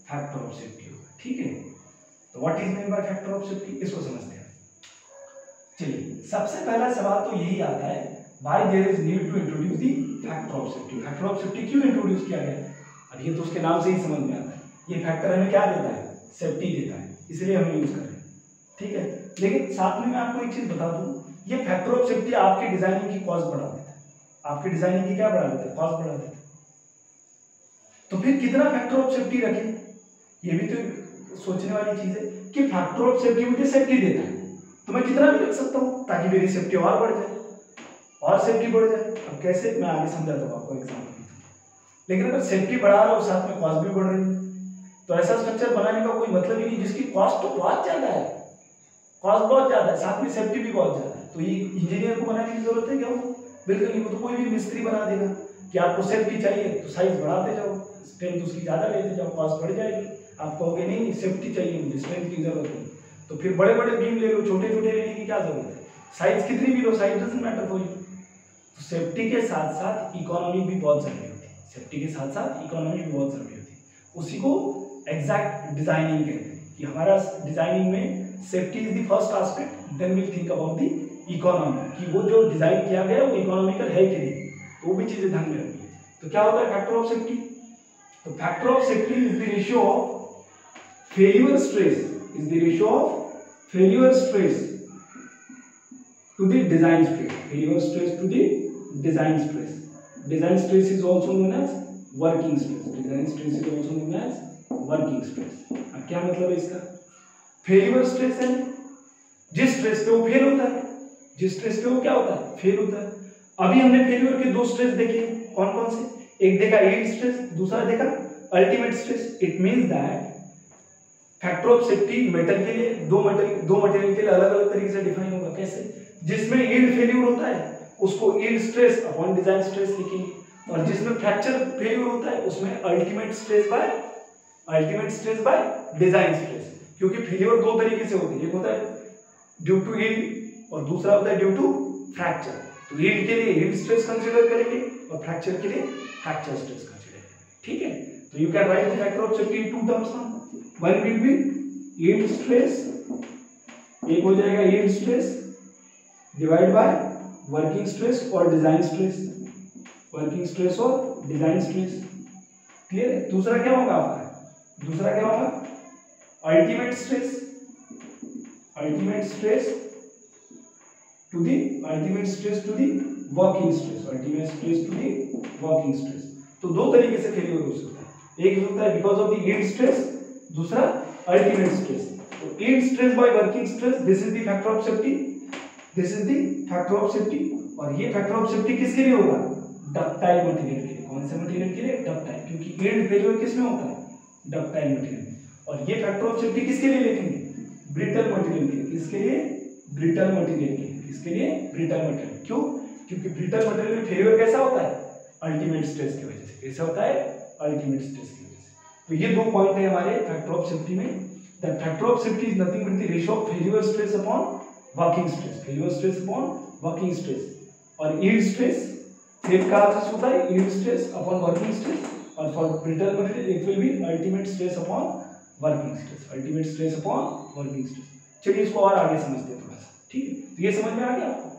फैक्टर ऑफ सेफ्टी होगा। ठीक है, तो what is mean by factor of safety, इसको समझते हैं। चलिए सबसे पहला सवाल तो यही आता है, Why there is need to introduce the factor of safety? Factor of safety क्यों इंट्रोड्यूस किया गया? अब ये तो उसके नाम से ही समझ में आता है, ये फैक्टर हमें क्या देता है? सेफ्टी देता है, इसलिए हम यूज कर रहे हैं, ठीक है। लेकिन साथ में मैं आपको एक चीज बता दूं, ये फैक्टर ऑफ सेफ्टी आपकी डिजाइनिंग की कॉस्ट बढ़ा देता है, आपकी डिजाइनिंग की क्या बढ़ा देता है? कॉस्ट बढ़ा देता है। तो फिर कितना फैक्टर ऑफ सेफ्टी रखें, ये भी तो सोचने वाली चीज है कि फैक्टर ऑफ सेफ्टी मुझे सेफ्टी देता है तो मैं कितना भी रख सकता हूँ ताकि मेरी सेफ्टी और बढ़ जाए, और सेफ्टी बढ़ जाए। अब कैसे, मैं आगे समझाता हूँ आपको एग्जाम्पल। लेकिन अगर सेफ्टी बढ़ा रहा हो साथ में कॉस्ट भी बढ़ रही है, तो ऐसा स्ट्रक्चर बनाने का कोई मतलब ही नहीं जिसकी कॉस्ट तो बहुत ज्यादा है, कॉस्ट बहुत ज्यादा है, साथ में सेफ्टी भी बहुत ज्यादा है। तो ये इंजीनियर को बनाने की जरूरत है क्या? वो बिल्कुल नहीं, वो तो कोई भी मिस्त्री बना देगा कि आपको सेफ्टी चाहिए तो साइज बढ़ाते जाओ, स्ट्रेंथ उसकी ज्यादा लेते जाओ, कॉस्ट बढ़ जाएगी। आप कहोगे नहीं सेफ्टी चाहिए मुझे, स्ट्रेंथ की जरूरत नहीं, तो फिर बड़े बड़े बीम ले लो, छोटे छोटे लेने की क्या जरूरत है? साइज कितनी भी लो, size doesn't matter for you. तो सेफ्टी के साथ साथ इकोनॉमी भी बहुत जरूरी होती है, सेफ्टी के साथ साथ इकोनॉमी भी बहुत जरूरी होती है। उसी को एग्जैक्ट डिजाइनिंग कहते हैं कि हमारा डिजाइनिंग में safety is the first aspect, then we think about the economy, कि वो जो डिजाइन किया गया है वो इकोनॉमिकल है कि नहीं, तो वो भी चीजें ध्यान में रखनी है। तो क्या होता है फैक्टर ऑफ सेफ्टी? तो factor of safety is the ratio of failure stress, is the ratio of failure stress to the design stress, failure stress to the design stress. Design stress is also known as working stress. Design stress is also known as working stress. अब क्या मतलब है इसका? Failure stress है जिस stress पे वो fail होता है, जिस स्ट्रेस पे वो क्या होता है? फेल होता है। अभी हमने फेल्यूर के दो स्ट्रेस देखे, कौन कौन से? एक देखा यील्ड स्ट्रेस, दूसरा देखा ultimate stress. It means that factor of safety metal के लिए दो मटेरियल के लिए अलग अलग तरीके से डिफाइन होगा। कैसे? जिसमें यील्ड फेल्यूर होता है उसको yield stress upon design stress लिखेंगे, और जिसमें फ्रैक्चर फेल्यूर होता है उसमें ultimate stress by design stress. क्योंकि फेल्यूर दो तरीके से होती है, एक होता है ड्यू टू यील्ड और दूसरा होता है ड्यू टू फ्रैक्चर। तो यील्ड के लिए यील्ड स्ट्रेस कंसीडर करेंगे और फ्रैक्चर के लिए फ्रैक्चर स्ट्रेस कंसीडर करेंगे, ठीक है। तो you can write the factor of safety in two terms now. One will be yield stress, एक हो जाएगा yield stress divide by working stress और डिजाइन स्ट्रेस, वर्किंग स्ट्रेस और डिजाइन स्ट्रेस। क्लियर है? दूसरा क्या होगा आपका? दूसरा क्या होगा? Ultimate stress to the working stress, तो दो तरीके से फेलियर हो सकता है। एक होता है because of the yield stress, दूसरा अल्टीमेट स्ट्रेस। तो yield stress by working stress, this is the factor of safety, this is the factor of safety. और ये फैक्टर ऑफ सेफ्टी किसके लिए होगा? डक्टाइल मटेरियल के लिए। कौन से मटेरियल के लिए? डक्टाइल, क्योंकि यील्ड फेल्यूर किसमें होता है? Ductile material. और ये फैक्टर ऑफ सेफ्टी किसके लिए लिखेंगे? ब्रिटल मटेरियल के लिए। किसके लिए? ब्रिटल मटेरियल के लिए। किसके लिए? Brittle material. क्यों? क्योंकि ब्रिटल मटेरियल में फेल्यूर कैसा होता है? अल्टीमेट स्ट्रेस की वजह से। कैसा होता है? अल्टीमेट स्ट्रेस की वजह से। तो ये दो पॉइंट है हमारे फैक्टर ऑफ सेफ्टी में। The factor of safety is nothing but the ratio of failure stress upon working stress, failure stress upon working stress. और यील्ड स्ट्रेस सेम का अर्थ होता है yield stress upon working stress, और for brittle material it will be ultimate stress upon working stress, ultimate stress upon working stress. चलिए इसको और आगे समझते हैं थोड़ा सा, ठीक है। तो ये समझ में आ गया आपको?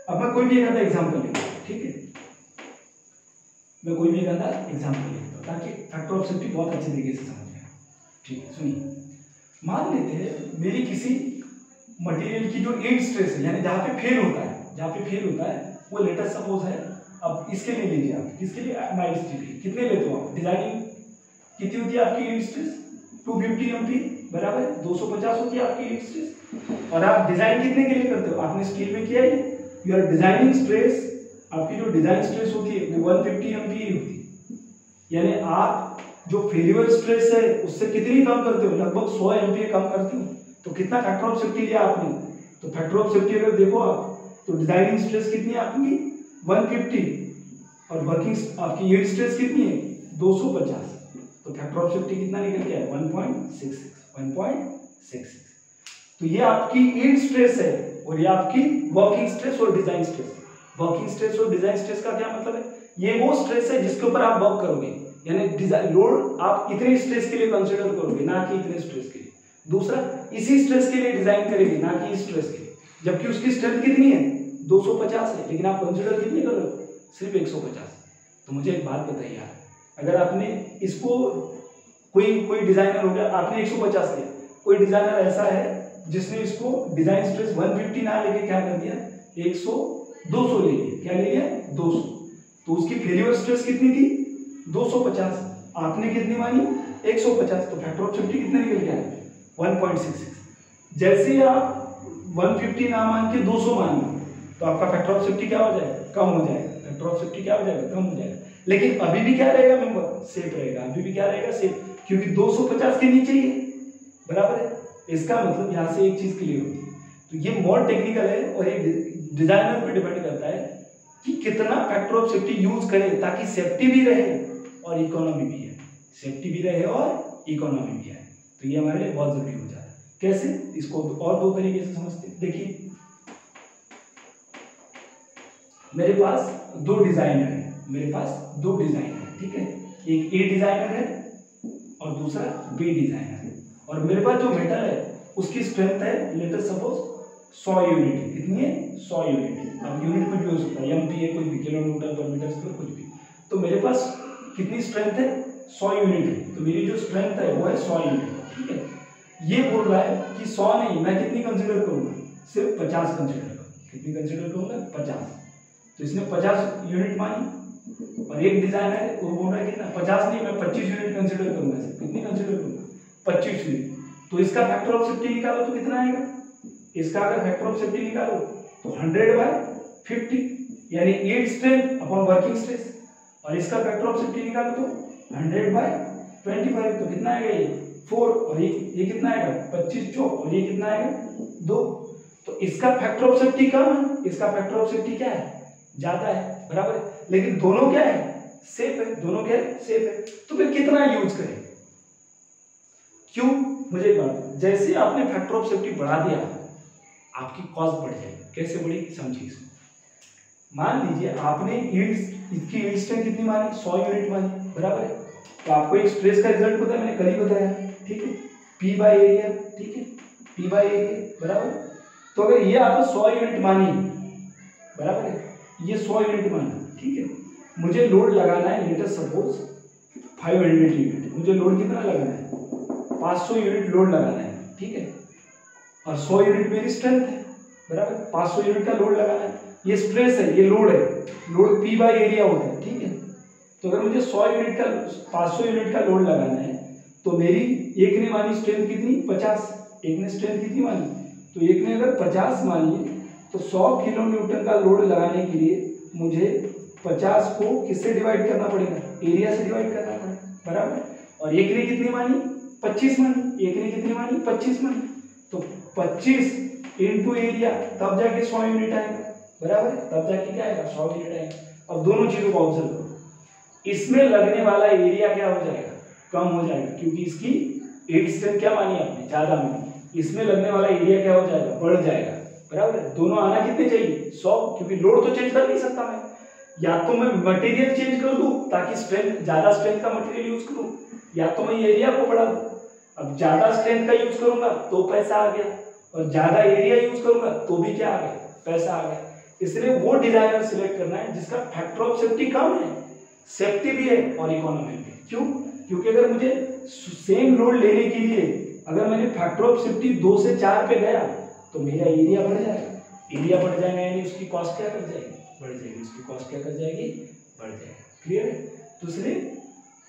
अब मैं कोई भी एक आधा एग्जांपल लेता हूं, ठीक है, मैं कोई भी एक आधा एग्जांपल लेता हूं ताकि फैक्टर ऑफ सेफ्टी बहुत अच्छे तरीके से समझ में आए, ठीक है। सुनिए, मान लेते हैं मेरी किसी मटेरियल की जो यील्ड स्ट्रेस है, यानी जहां पे फेल होता है, जहां पे फेल होता है वो लेटेस्ट सपोज है। अब इसके लिए लीजिए आप, किसके लिए? माइल्ड स्टील के। कितने लेते हो आप? डिजाइनिंग कितनी होती है आपकी यील्ड स्ट्रेस? 250 MPa बराबर है, 250 होती है आपकी यील्ड स्ट्रेस। और आप डिजाइन कितने के लिए करते हो? आपने स्टील में किया है, यू आर डिजाइनिंग स्ट्रेस, आपकी जो डिजाइन स्ट्रेस होती है वो 150 MPa होती है। यानी आप जो फेल्यूर स्ट्रेस है उससे कितनी कम करते हो? लगभग 100 MPa कम करते हो। तो कितना फैक्टर ऑफ सेफ्टी लिया आपने? तो फैक्टर ऑफ सेफ्टी अगर देखो आप तो डिजाइनिंग स्ट्रेस कितनी है आपकी? 150, और वर्किंग आपकी यील्ड स्ट्रेस कितनी है? 250। तो फैक्टर ऑफ सेफ्टी कितना निकल के आया? 1.66। तो ये आपकी यील्ड स्ट्रेस है और ये आपकी वर्किंग स्ट्रेस और डिजाइन स्ट्रेस। वर्किंग स्ट्रेस और डिजाइन स्ट्रेस का क्या मतलब है? ये वो स्ट्रेस है जिसके ऊपर आप वर्क करोगे, यानी डिजाइन लोड आप इतने स्ट्रेस के लिए कंसीडर करोगे, ना कि इतने स्ट्रेस के लिए। दूसरा, इसी स्ट्रेस के लिए डिजाइन करेंगे, ना कि इस स्ट्रेस के लिए, जबकि उसकी स्ट्रेंथ कितनी है? 250 है, लेकिन आप कंसिडर कितने कर रहे हो? सिर्फ 150। तो मुझे एक बात बताइए यार, अगर आपने इसको कोई डिजाइनर हो गया, आपने 150 लिया, कोई डिजाइनर ऐसा है जिसने इसको डिजाइन स्ट्रेस 150 ना लेके क्या कर दिया, 200 ले लिया, क्या ले लिया, 200, तो उसकी फेल्योर स्ट्रेस कितनी थी, 250, आपने कितनी मानी, 150, तो फैक्टर ऑफ सेफ्टी कितना निकल गया, 1.66। जैसे आप 150 ना मान के 200 मान लो, तो आपका फैक्टर ऑफ सेफ्टी क्या हो जाएगा, कम हो जाएगा, फैक्टर ऑफ सेफ्टी क्या हो जाएगा, कम हो जाएगा, लेकिन अभी भी क्या रहेगा मेंबर, सेफ रहेगा, अभी भी क्या रहेगा, सेफ, क्योंकि 250 के नीचे ही है, बराबर है। इसका मतलब यहाँ से एक चीज क्लियर होती है, तो ये मोर टेक्निकल है और ये डिजाइनर पे डिपेंड करता है कि कितना फैक्टर ऑफ सेफ्टी यूज करें ताकि सेफ्टी भी रहे और इकोनॉमी भी है, सेफ्टी भी रहे और इकोनॉमी भी है। तो ये हमारे लिए बहुत जरूरी हो जाता है। कैसे, इसको और दो तरीके से समझते हैं। देखिए मेरे पास दो डिजाइनर है, मेरे पास दो डिजाइनर है, ठीक है, एक ए डिजाइनर है और दूसरा बी डिजाइनर है, और मेरे पास जो मेटल है उसकी स्ट्रेंथ है लेट अस सपोज 100 यूनिट, कितनी है, 100 यूनिट, अब यूनिट कुछ भी हो सकता है, एमपी है, कुछ भी, किलोमीटर पर मीटर स्क्वायर, कुछ भी, तो मेरे पास कितनी स्ट्रेंथ है, 100 यूनिट है, तो मेरी जो स्ट्रेंथ है वो है 100 यूनिट, ठीक है। ये बोल रहा है कि 100 नहीं, मैं कितनी कंसिडर करूंगा, सिर्फ 50 कंसिडर करूंगा, कितनी कंसिडर करूंगा, 50, तो इसने 50 यूनिट मानी, और एक डिजाइन है वो बोल रहा है कितना, 50 नहीं, मैं 25 यूनिट कंसिडर करूंगा, कितनी कंसिडर करूंगा, 25 यूनिट, तो इसका फैक्टर ऑफ सेफ्टी निकालो तो कितना आएगा, इसका अगर फैक्टर ऑफ सेफ्टी निकालो तो 100/50 यानी 8 स्ट्रेन अपॉन वर्किंग स्ट्रेस, और इसका फैक्टर ऑफ सेफ्टी निकालो तो 100/25, तो कितना आएगा, ये 4, और ये कितना आएगा, 25 चौक, और ये कितना आएगा, 2, तो इसका फैक्टर ऑफ सेफ्टी कम है, इसका फैक्टर ऑफ सेफ्टी क्या है, ज्यादा है, बराबर है, लेकिन दोनों क्या है, सेफ है, दोनों क्या है, सेफ है, तो फिर कितना यूज करें, क्यों, मुझे एक बात, जैसे आपने फैक्टर ऑफ सेफ्टी बढ़ा दिया आपकी कॉस्ट बढ़ जाएगी, कैसे बढ़ेगी समझिए इसमें। मान लीजिए आपने इसकी यील्ड स्ट्रेंथ कितनी मानी, 100 यूनिट मानी, बराबर है, तो आपको एक स्ट्रेस का रिजल्ट पता है, मैंने कल ही बताया, ठीक है, P/एरिया, ठीक है, P/एरिया, बराबर। तो अगर ये आपने 100 यूनिट मानी, बराबर है, ये 100 यूनिट मानी, ठीक है, मुझे लोड लगाना है लेट अस सपोज 500 यूनिट, मुझे लोड कितना लगाना है, 500 यूनिट लोड लगाना है, ठीक है, और 100 यूनिट मेरी स्ट्रेंथ है, बराबर, 500 यूनिट का लोड लगाना है, ये स्ट्रेस है, ये लोड है, लोड P/एरिया होता है, ठीक है। तो अगर मुझे 100 यूनिट का 500 यूनिट का लोड लगाना है, तो मेरी एक ने मानी स्ट्रेंथ कितनी, 50, एक ने स्ट्रेंथ कितनी मानी, तो एक ने अगर 50 मानी, तो 100 किलो न्यूटन का लोड लगाने के लिए मुझे 50 को किससे डिवाइड करना पड़ेगा, एरिया से डिवाइड करना पड़ेगा, बराबर, और एक ने कितनी मानी, 25 मानी, एक ने कितनी मानी, 25 मानी, तो 25 इंटू एरिया, तब जाके 100 यूनिट आएगा, बराबर, तब जाके क्या आएगा, 100 यूनिट आएगा। अब दोनों चीजों को ऑब्जर्व करो, इसमें लगने वाला एरिया क्या हो जाएगा, कम हो जाएगा, क्योंकि इसकी 8 स्ट्रेंथ क्या मानी आपने, ज्यादा मानी, इसमें लगने वाला एरिया क्या हो जाएगा, बढ़ जाएगा, बराबर। दोनों आना कितने चाहिए, 100, क्योंकि लोड तो चेंज कर नहीं सकता मैं, या तो मैं मटेरियल चेंज कर दूं ताकि स्ट्रेंथ, ज्यादा स्ट्रेंथ का मटेरियल यूज करूं, या तो मैं एरिया को बढ़ा दूं। अब ज्यादा स्ट्रेंथ का यूज करूंगा तो पैसा आ गया, और ज्यादा एरिया यूज करूंगा तो भी क्या आ गया, पैसा आ गया। इसलिए वो डिजाइनर सिलेक्ट करना है जिसका फैक्टर ऑफ सेफ्टी कम है, सेफ्टी भी है और इकोनॉमी भी है। क्यों, क्योंकि अगर मुझे सेम लोड लेने के लिए अगर मैंने फैक्टर ऑफ सेफ्टी 2 से 4 पे गया तो मेरा एरिया बढ़ जाएगा, एरिया बढ़ जाएगा यानी उसकी कॉस्ट क्या कर जाएगी, बढ़ जाएगी, उसकी कॉस्ट क्या कर जाएगी, बढ़ जाएगी। क्लियर है। तो इसलिए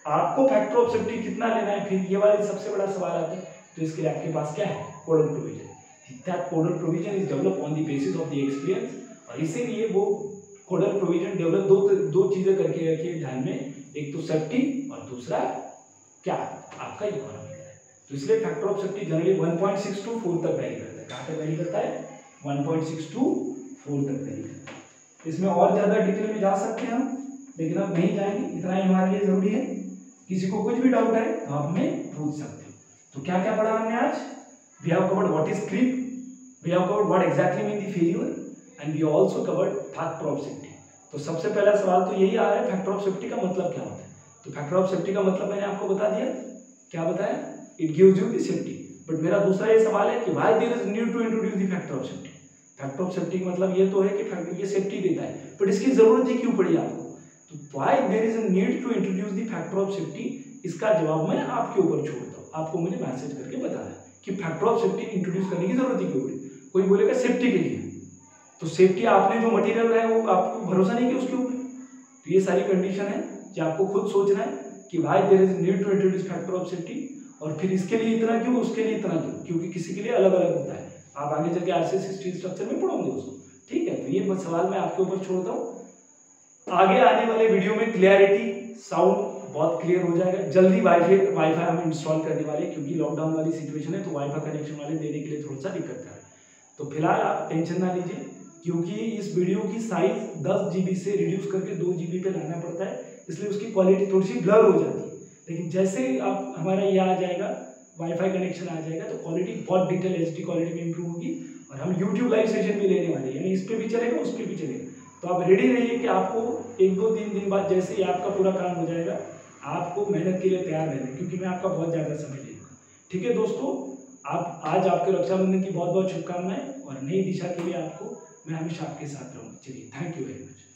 आपको फैक्टर ऑफ सेफ्टी कितना लेना है, फिर ये वाली सबसे बड़ा सवाल आता है। तो इसके लिए आपके पास क्या है, codal provision. That codal provision is develop on the basis of the experience, और इसीलिए वो कोडल प्रोविजन डेवलप दो चीजें करके रखिए ध्यान में, एक तो सेफ्टी और दूसरा क्या, आपका इकोनॉमी। तो इसलिए factor of safety generally 1.6 to 4 तक वैरी करता है। कहाँ तक वैरी करता है, 1.6 to 4 तक वैरी करता है। इसमें और ज्यादा डिटेल में जा सकते हैं हम, लेकिन अब नहीं जाएंगे, इतना ही हमारे लिए जरूरी है। किसी को कुछ भी डाउट है तो आप हमें पूछ सकते हो। तो क्या क्या पढ़ा हमने आज, we have covered what is creep, we have covered what exactly mean the failure, and we also covered factor of safety. तो सबसे पहला सवाल तो यही आ रहा है, फैक्टर ऑफ सेफ्टी का मतलब क्या होता है। तो फैक्टर ऑफ सेफ्टी का मतलब मैंने आपको बता दिया, क्या बताया, it gives you the safety. But मेरा दूसरा ये सवाल है कि why there is need to introduce the factor of safety. Factor of safety का मतलब ये तो है कि फैक्टर ये सेफ्टी देता है, बट इसकी जरूरत ही क्यों पड़ी आपको? तो why there is a need to introduce the factor of safety, इसका जवाब मैं आपके ऊपर छोड़ता हूँ। आपको मुझे मैसेज करके बताना है कि फैक्टर ऑफ सेफ्टी इंट्रोड्यूस करने की जरूरत ही क्यों पड़ी। कोई बोलेगा सेफ्टी के लिए, तो सेफ्टी आपने जो मटेरियल है वो आपको भरोसा नहीं किया उसके ऊपर। तो ये सारी कंडीशन है जो आपको खुद सोचना है कि why there is need to introduce factor of safety, और फिर इसके लिए इतना क्यों, उसके लिए इतना क्यों, क्योंकि किसी के लिए अलग अलग होता है। आप आगे चल के आरसीएस स्टील स्ट्रक्चर में पढ़ोगे उसको, ठीक है। तो ये बस सवाल मैं आपके ऊपर छोड़ता हूँ। आगे आने वाले वीडियो में क्लियरिटी, साउंड बहुत क्लियर हो जाएगा। जल्दी वाईफाई हम इंस्टॉल करने वाले, क्योंकि लॉकडाउन वाली सिचुएशन है, तो वाईफाई कनेक्शन वाले देने के लिए थोड़ा सा दिक्कत कर रहा है। तो फिलहाल आप टेंशन ना लीजिए, क्योंकि इस वीडियो की साइज 10 GB से रिड्यूस करके 2 GB पे लाना पड़ता है, इसलिए उसकी क्वालिटी थोड़ी सी ब्लर हो जाती है। लेकिन जैसे ही आप हमारा ये आ जाएगा, वाईफाई कनेक्शन आ जाएगा, तो क्वालिटी बहुत डिटेल HD क्वालिटी में इंप्रूव होगी। और हम YouTube लाइव सेशन भी लेने वाले हैं, यानी इस पर भी चलेगा, उस पर भी चलेगा। तो आप रेडी रहिए कि आपको 1-2-3 दिन बाद जैसे ही आपका पूरा काम हो जाएगा, आपको मेहनत के लिए तैयार रहना है, क्योंकि मैं आपका बहुत ज़्यादा समय ले लूँगा। ठीक है दोस्तों, आप आज आपके रक्षाबंधन की बहुत बहुत शुभकामनाएं, और नई दिशा के लिए आपको मैं हमेशा आपके साथ रहूँगा। चलिए, थैंक यू वेरी मच।